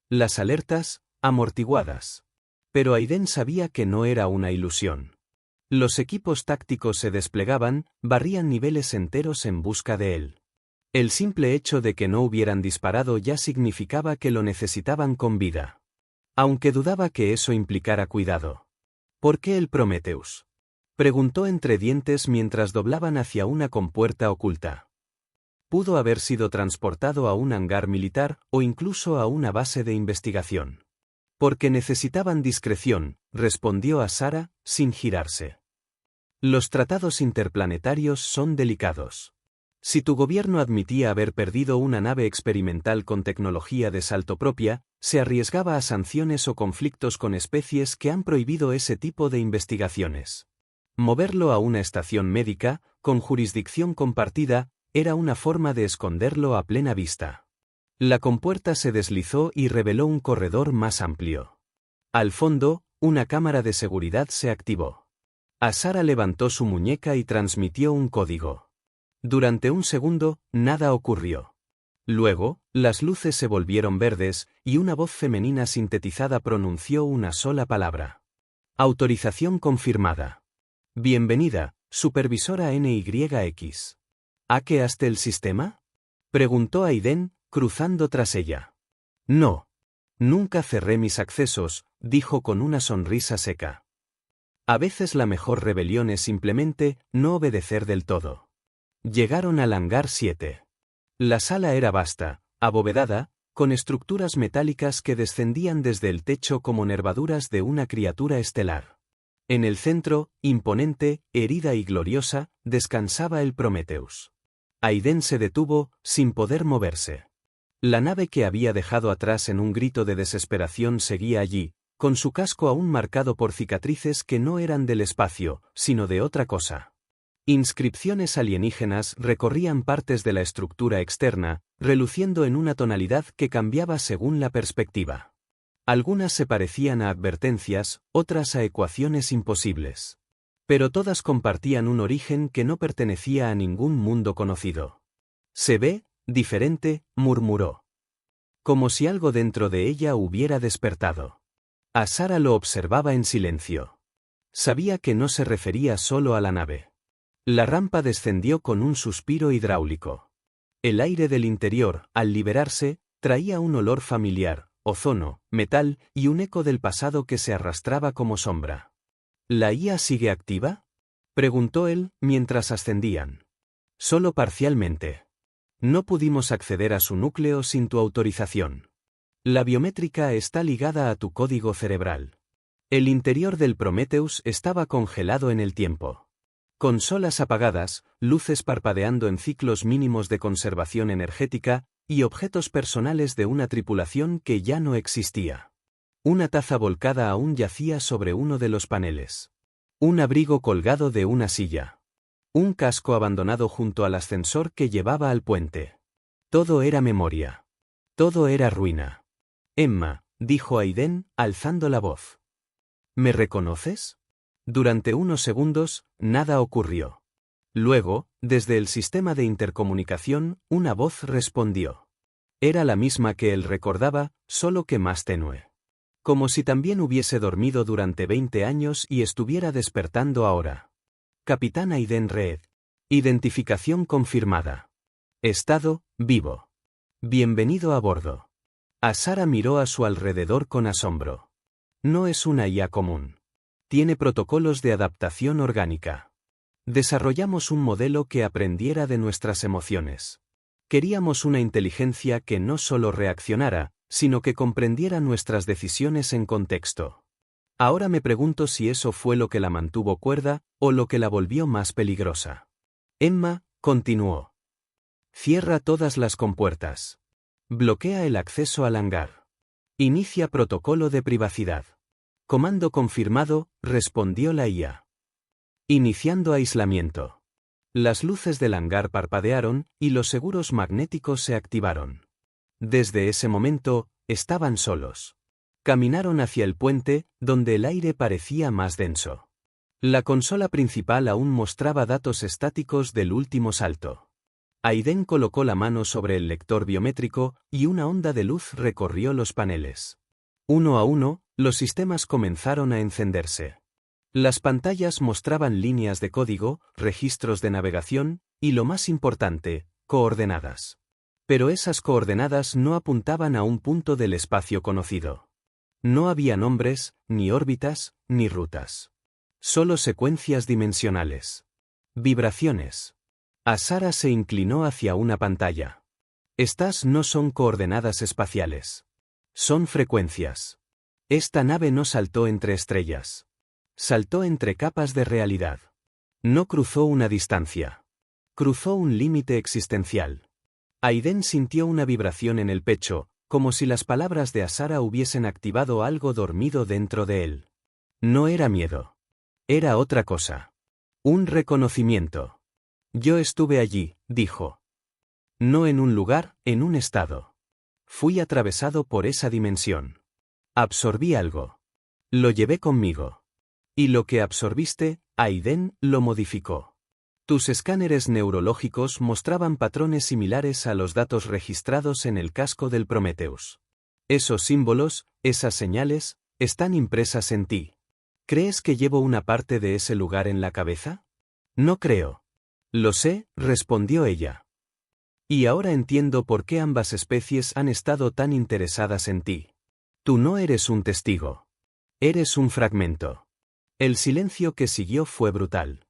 Las alertas, amortiguadas. Pero Aiden sabía que no era una ilusión. Los equipos tácticos se desplegaban, barrían niveles enteros en busca de él. El simple hecho de que no hubieran disparado ya significaba que lo necesitaban con vida. Aunque dudaba que eso implicara cuidado. ¿Por qué el Prometheus?, preguntó entre dientes mientras doblaban hacia una compuerta oculta. Pudo haber sido transportado a un hangar militar o incluso a una base de investigación. Porque necesitaban discreción, respondió Asara, sin girarse. Los tratados interplanetarios son delicados. Si tu gobierno admitía haber perdido una nave experimental con tecnología de salto propia, se arriesgaba a sanciones o conflictos con especies que han prohibido ese tipo de investigaciones. Moverlo a una estación médica, con jurisdicción compartida, era una forma de esconderlo a plena vista. La compuerta se deslizó y reveló un corredor más amplio. Al fondo, una cámara de seguridad se activó. Asara levantó su muñeca y transmitió un código. Durante un segundo, nada ocurrió. Luego, las luces se volvieron verdes, y una voz femenina sintetizada pronunció una sola palabra. Autorización confirmada. Bienvenida, Supervisora NYX. ¿Hackeaste el sistema? Preguntó Aiden, cruzando tras ella. No. Nunca cerré mis accesos, dijo con una sonrisa seca. A veces la mejor rebelión es simplemente no obedecer del todo. Llegaron al hangar 7. La sala era vasta, abovedada, con estructuras metálicas que descendían desde el techo como nervaduras de una criatura estelar. En el centro, imponente, herida y gloriosa, descansaba el Prometheus. Aiden se detuvo, sin poder moverse. La nave que había dejado atrás en un grito de desesperación seguía allí, con su casco aún marcado por cicatrices que no eran del espacio, sino de otra cosa. Inscripciones alienígenas recorrían partes de la estructura externa, reluciendo en una tonalidad que cambiaba según la perspectiva. Algunas se parecían a advertencias, otras a ecuaciones imposibles. Pero todas compartían un origen que no pertenecía a ningún mundo conocido. «Se ve diferente», murmuró. Como si algo dentro de ella hubiera despertado. Azara lo observaba en silencio. Sabía que no se refería solo a la nave. La rampa descendió con un suspiro hidráulico. El aire del interior, al liberarse, traía un olor familiar, ozono, metal y un eco del pasado que se arrastraba como sombra. ¿La IA sigue activa?, preguntó él mientras ascendían. Solo parcialmente. No pudimos acceder a su núcleo sin tu autorización. La biométrica está ligada a tu código cerebral. El interior del Prometheus estaba congelado en el tiempo. Consolas apagadas, luces parpadeando en ciclos mínimos de conservación energética, y objetos personales de una tripulación que ya no existía. Una taza volcada aún yacía sobre uno de los paneles. Un abrigo colgado de una silla. Un casco abandonado junto al ascensor que llevaba al puente. Todo era memoria. Todo era ruina. Emma, dijo Aiden, alzando la voz. ¿Me reconoces? Durante unos segundos, nada ocurrió. Luego, desde el sistema de intercomunicación, una voz respondió. Era la misma que él recordaba, solo que más tenue. Como si también hubiese dormido durante 20 años y estuviera despertando ahora. Capitán Aiden Reed. Identificación confirmada. Estado, vivo. Bienvenido a bordo. Azara miró a su alrededor con asombro. No es una IA común. Tiene protocolos de adaptación orgánica. Desarrollamos un modelo que aprendiera de nuestras emociones. Queríamos una inteligencia que no solo reaccionara, sino que comprendiera nuestras decisiones en contexto. Ahora me pregunto si eso fue lo que la mantuvo cuerda, o lo que la volvió más peligrosa. Emma, continuó. Cierra todas las compuertas. Bloquea el acceso al hangar. Inicia protocolo de privacidad. Comando confirmado, respondió la IA. Iniciando aislamiento. Las luces del hangar parpadearon, y los seguros magnéticos se activaron. Desde ese momento, estaban solos. Caminaron hacia el puente, donde el aire parecía más denso. La consola principal aún mostraba datos estáticos del último salto. Aiden colocó la mano sobre el lector biométrico, y una onda de luz recorrió los paneles. Uno a uno, los sistemas comenzaron a encenderse. Las pantallas mostraban líneas de código, registros de navegación, y lo más importante, coordenadas. Pero esas coordenadas no apuntaban a un punto del espacio conocido. No había nombres, ni órbitas, ni rutas. Solo secuencias dimensionales. Vibraciones. Azara se inclinó hacia una pantalla. Estas no son coordenadas espaciales. Son frecuencias. Esta nave no saltó entre estrellas. Saltó entre capas de realidad. No cruzó una distancia. Cruzó un límite existencial. Aiden sintió una vibración en el pecho, como si las palabras de Azara hubiesen activado algo dormido dentro de él. No era miedo. Era otra cosa. Un reconocimiento. Yo estuve allí, dijo. No en un lugar, en un estado. Fui atravesado por esa dimensión. Absorbí algo. Lo llevé conmigo. Y lo que absorbiste, Aiden, lo modificó. Tus escáneres neurológicos mostraban patrones similares a los datos registrados en el casco del Prometheus. Esos símbolos, esas señales, están impresas en ti. ¿Crees que llevo una parte de ese lugar en la cabeza? No creo. Lo sé, respondió ella. Y ahora entiendo por qué ambas especies han estado tan interesadas en ti. Tú no eres un testigo. Eres un fragmento. El silencio que siguió fue brutal.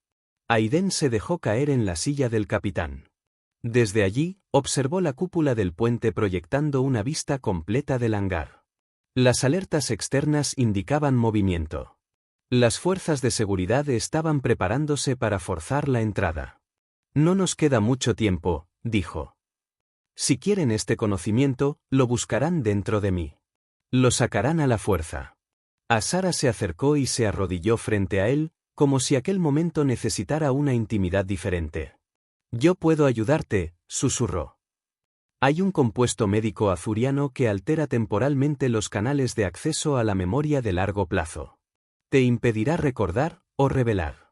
Aiden se dejó caer en la silla del capitán. Desde allí, observó la cúpula del puente proyectando una vista completa del hangar. Las alertas externas indicaban movimiento. Las fuerzas de seguridad estaban preparándose para forzar la entrada. No nos queda mucho tiempo, dijo. Si quieren este conocimiento, lo buscarán dentro de mí. Lo sacarán a la fuerza. Azara se acercó y se arrodilló frente a él, como si aquel momento necesitara una intimidad diferente. Yo puedo ayudarte, susurró. Hay un compuesto médico azuriano que altera temporalmente los canales de acceso a la memoria de largo plazo. Te impedirá recordar o revelar.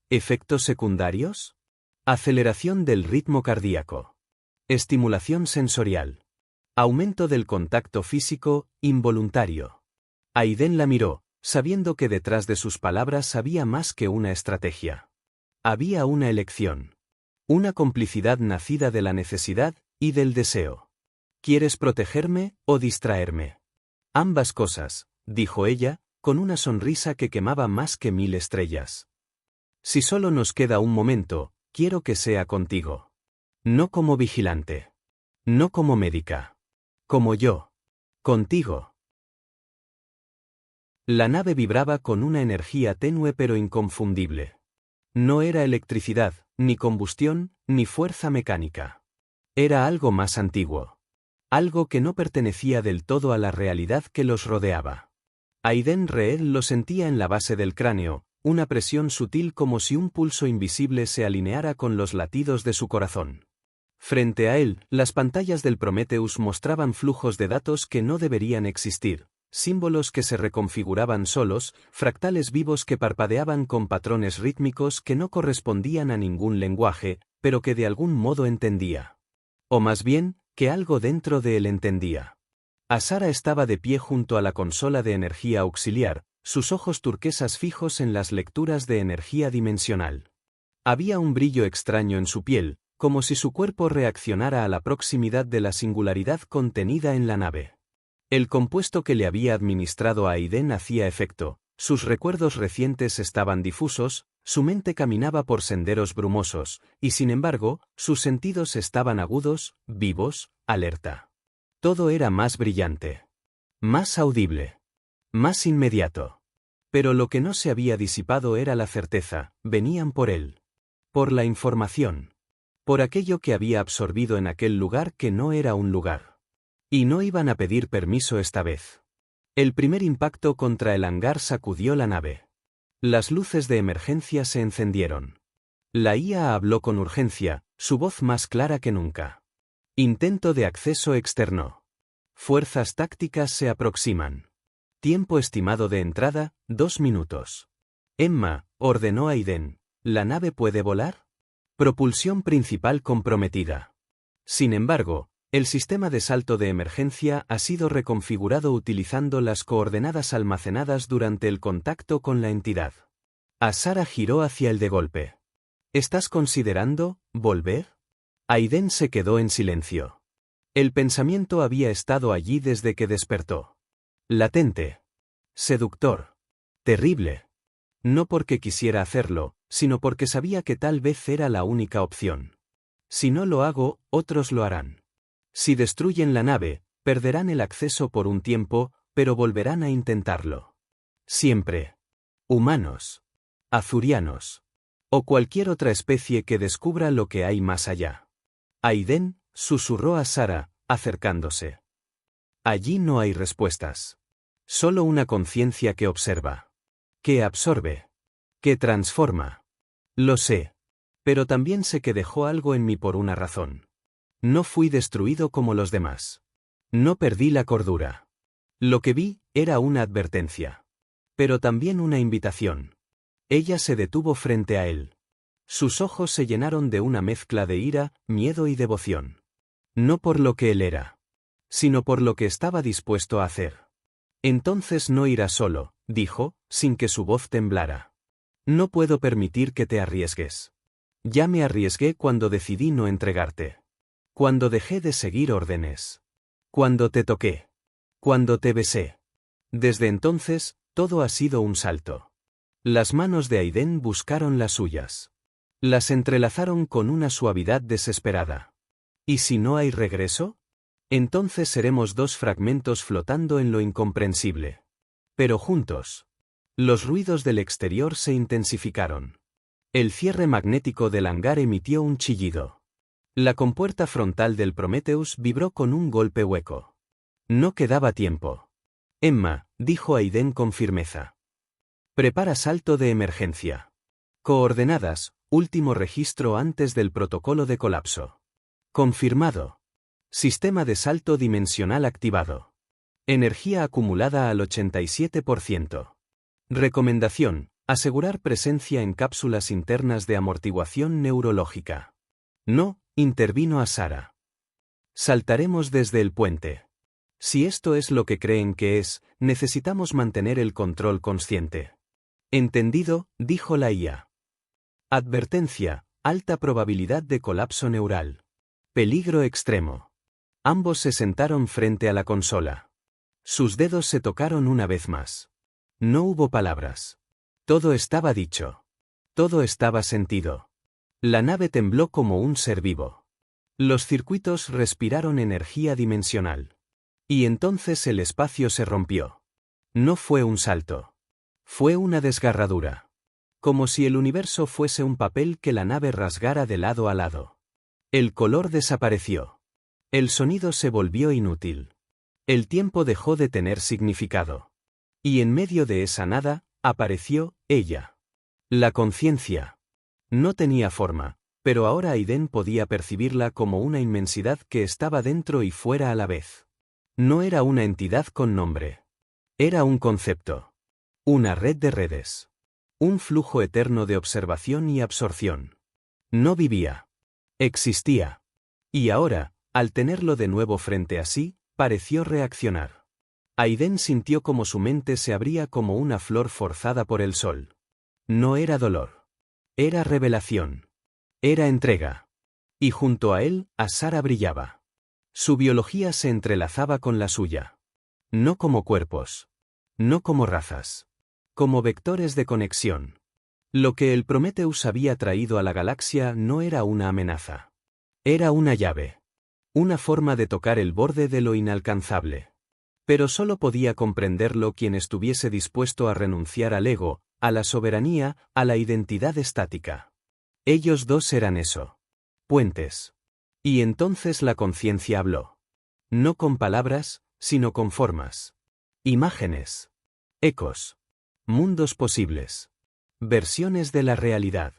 ¿Efectos secundarios? Aceleración del ritmo cardíaco. Estimulación sensorial. Aumento del contacto físico, involuntario. Aiden la miró, sabiendo que detrás de sus palabras había más que una estrategia. Había una elección. Una complicidad nacida de la necesidad y del deseo. ¿Quieres protegerme o distraerme? Ambas cosas, dijo ella, con una sonrisa que quemaba más que 1000 estrellas. Si solo nos queda un momento, quiero que sea contigo. No como vigilante. No como médica. Como yo. Contigo. La nave vibraba con una energía tenue pero inconfundible. No era electricidad, ni combustión, ni fuerza mecánica. Era algo más antiguo. Algo que no pertenecía del todo a la realidad que los rodeaba. Aiden Reel lo sentía en la base del cráneo, una presión sutil como si un pulso invisible se alineara con los latidos de su corazón. Frente a él, las pantallas del Prometheus mostraban flujos de datos que no deberían existir, símbolos que se reconfiguraban solos, fractales vivos que parpadeaban con patrones rítmicos que no correspondían a ningún lenguaje, pero que de algún modo entendía. O más bien, que algo dentro de él entendía. Azara estaba de pie junto a la consola de energía auxiliar, sus ojos turquesas fijos en las lecturas de energía dimensional. Había un brillo extraño en su piel, como si su cuerpo reaccionara a la proximidad de la singularidad contenida en la nave. El compuesto que le había administrado a Aiden hacía efecto, sus recuerdos recientes estaban difusos, su mente caminaba por senderos brumosos, y sin embargo, sus sentidos estaban agudos, vivos, alerta. Todo era más brillante. Más audible. Más inmediato. Pero lo que no se había disipado era la certeza, venían por él. Por la información. Por aquello que había absorbido en aquel lugar que no era un lugar. Y no iban a pedir permiso esta vez. El primer impacto contra el hangar sacudió la nave. Las luces de emergencia se encendieron. La IA habló con urgencia, su voz más clara que nunca. Intento de acceso externo. Fuerzas tácticas se aproximan. Tiempo estimado de entrada, 2 minutos. Emma, ordenó Aiden, ¿la nave puede volar? Propulsión principal comprometida. Sin embargo, el sistema de salto de emergencia ha sido reconfigurado utilizando las coordenadas almacenadas durante el contacto con la entidad. Azara giró hacia el de golpe. ¿Estás considerando volver? Aiden se quedó en silencio. El pensamiento había estado allí desde que despertó. Latente. Seductor. Terrible. No porque quisiera hacerlo, sino porque sabía que tal vez era la única opción. Si no lo hago, otros lo harán. Si destruyen la nave, perderán el acceso por un tiempo, pero volverán a intentarlo. Siempre. Humanos. Azurianos. O cualquier otra especie que descubra lo que hay más allá. Aiden, susurró a Sara, acercándose. Allí no hay respuestas. Solo una conciencia que observa. Que absorbe. Que transforma. Lo sé. Pero también sé que dejó algo en mí por una razón. No fui destruido como los demás. No perdí la cordura. Lo que vi era una advertencia. Pero también una invitación. Ella se detuvo frente a él. Sus ojos se llenaron de una mezcla de ira, miedo y devoción. No por lo que él era, sino por lo que estaba dispuesto a hacer. Entonces no irás solo, dijo, sin que su voz temblara. No puedo permitir que te arriesgues. Ya me arriesgué cuando decidí no entregarte. Cuando dejé de seguir órdenes. Cuando te toqué. Cuando te besé. Desde entonces, todo ha sido un salto. Las manos de Aiden buscaron las suyas. Las entrelazaron con una suavidad desesperada. ¿Y si no hay regreso? Entonces seremos dos fragmentos flotando en lo incomprensible. Pero juntos. Los ruidos del exterior se intensificaron. El cierre magnético del hangar emitió un chillido. La compuerta frontal del Prometheus vibró con un golpe hueco. No quedaba tiempo. Emma, dijo Aiden con firmeza. Prepara salto de emergencia. Coordenadas, último registro antes del protocolo de colapso. Confirmado. Sistema de salto dimensional activado. Energía acumulada al 87%. Recomendación: asegurar presencia en cápsulas internas de amortiguación neurológica. No, intervino Asara. Saltaremos desde el puente. Si esto es lo que creen que es, necesitamos mantener el control consciente. Entendido, dijo la IA. Advertencia: alta probabilidad de colapso neural. Peligro extremo. Ambos se sentaron frente a la consola. Sus dedos se tocaron una vez más. No hubo palabras. Todo estaba dicho. Todo estaba sentido. La nave tembló como un ser vivo. Los circuitos respiraron energía dimensional. Y entonces el espacio se rompió. No fue un salto. Fue una desgarradura. Como si el universo fuese un papel que la nave rasgara de lado a lado. El color desapareció. El sonido se volvió inútil. El tiempo dejó de tener significado. Y en medio de esa nada, apareció ella. La conciencia. No tenía forma, pero ahora Aiden podía percibirla como una inmensidad que estaba dentro y fuera a la vez. No era una entidad con nombre. Era un concepto. Una red de redes. Un flujo eterno de observación y absorción. No vivía. Existía. Y ahora, al tenerlo de nuevo frente a sí, pareció reaccionar. Aiden sintió como su mente se abría como una flor forzada por el sol. No era dolor. Era revelación. Era entrega. Y junto a él, Asara brillaba. Su biología se entrelazaba con la suya. No como cuerpos. No como razas. Como vectores de conexión. Lo que el Prometheus había traído a la galaxia no era una amenaza. Era una llave. Una forma de tocar el borde de lo inalcanzable. Pero solo podía comprenderlo quien estuviese dispuesto a renunciar al ego, a la soberanía, a la identidad estática. Ellos dos eran eso. Puentes. Y entonces la conciencia habló. No con palabras, sino con formas. Imágenes. Ecos. Mundos posibles. Versiones de la realidad.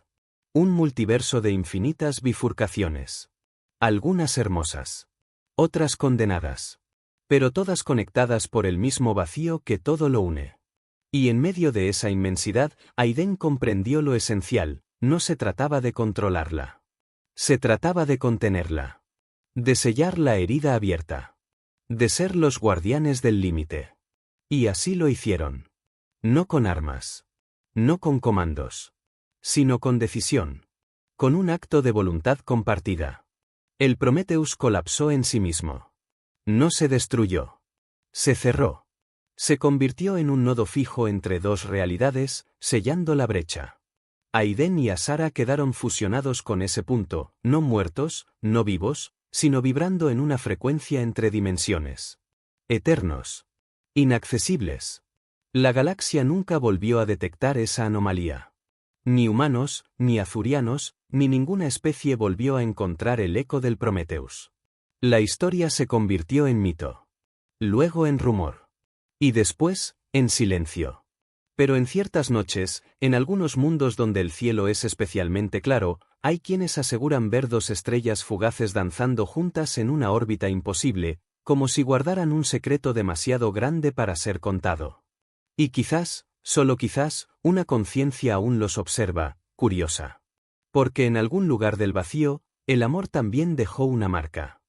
Un multiverso de infinitas bifurcaciones. Algunas hermosas. Otras condenadas. Pero todas conectadas por el mismo vacío que todo lo une. Y en medio de esa inmensidad, Aiden comprendió lo esencial: no se trataba de controlarla. Se trataba de contenerla. De sellar la herida abierta. De ser los guardianes del límite. Y así lo hicieron. No con armas. No con comandos. Sino con decisión. Con un acto de voluntad compartida. El Prometheus colapsó en sí mismo. No se destruyó. Se cerró. Se convirtió en un nodo fijo entre dos realidades, sellando la brecha. Aiden y Asara quedaron fusionados con ese punto, no muertos, no vivos, sino vibrando en una frecuencia entre dimensiones. Eternos. Inaccesibles. La galaxia nunca volvió a detectar esa anomalía. Ni humanos, ni azurianos, ni ninguna especie volvió a encontrar el eco del Prometheus. La historia se convirtió en mito. Luego en rumor. Y después, en silencio. Pero en ciertas noches, en algunos mundos donde el cielo es especialmente claro, hay quienes aseguran ver dos estrellas fugaces danzando juntas en una órbita imposible, como si guardaran un secreto demasiado grande para ser contado. Y quizás, solo quizás, una conciencia aún los observa, curiosa. Porque en algún lugar del vacío, el amor también dejó una marca.